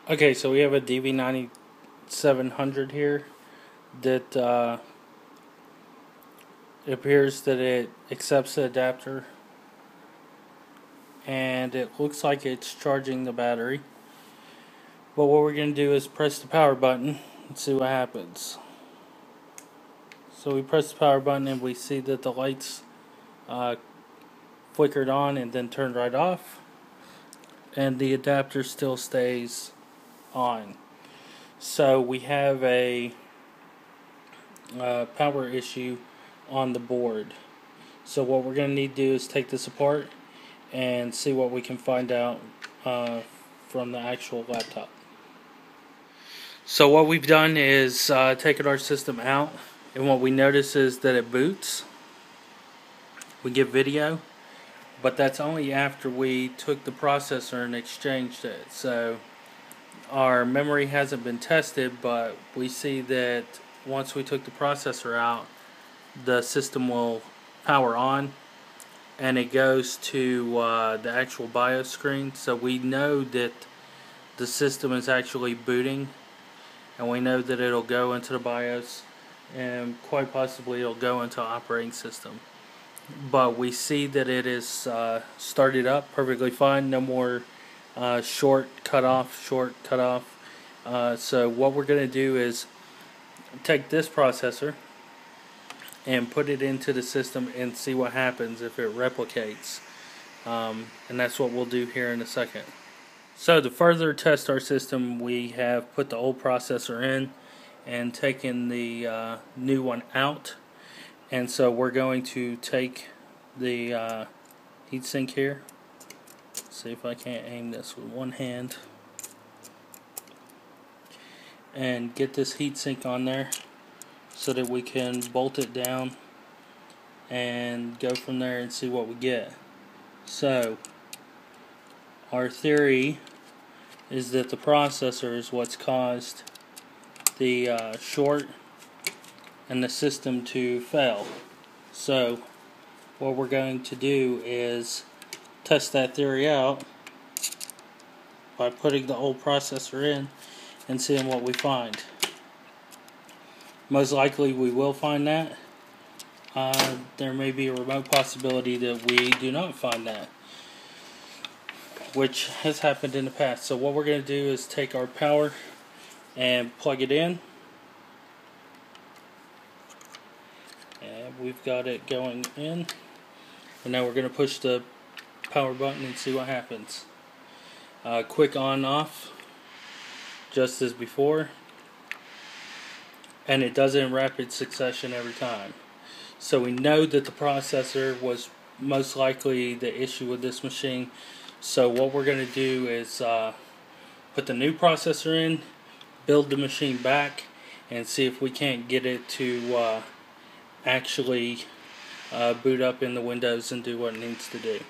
Okay, so we have a DV9700 here that it appears that it accepts the adapter, and it looks like it's charging the battery. But what we're going to do is press the power button and see what happens. So we press the power button and we see that the lights flickered on and then turned right off, and the adapter still stays on. So we have a power issue on the board. So what we're going to need to do is take this apart and see what we can find out from the actual laptop. So what we've done is taken our system out, and what we notice is that it boots. We get video, but that's only after we took the processor and exchanged it. So our memory hasn't been tested, but we see that once we took the processor out, the system will power on and it goes to the actual BIOS screen. So we know that the system is actually booting, and we know that it'll go into the BIOS, and quite possibly it'll go into operating system. But we see that it is started up perfectly fine. No more short cut off. So what we're going to do is take this processor and put it into the system and see what happens if it replicates. And that's what we'll do here in a second. So to further test our system, we have put the old processor in and taken the new one out. And so we're going to take the heatsink here. See if I can't aim this with one hand. And get this heatsink on there so that we can bolt it down and go from there and see what we get. So our theory is that the processor is what's caused the short and the system to fail. So what we're going to do is test that theory out by putting the old processor in and seeing what we find. Most likely we will find that. There may be a remote possibility that we do not find that, which has happened in the past. So what we're going to do is take our power and plug it in. And we've got it going in. And now we're going to push the power button and see what happens. Quick on off, just as before. And it does it in rapid succession every time. So we know that the processor was most likely the issue with this machine. So what we're going to do is put the new processor in, build the machine back, and see if we can't get it to actually boot up in the Windows and do what it needs to do.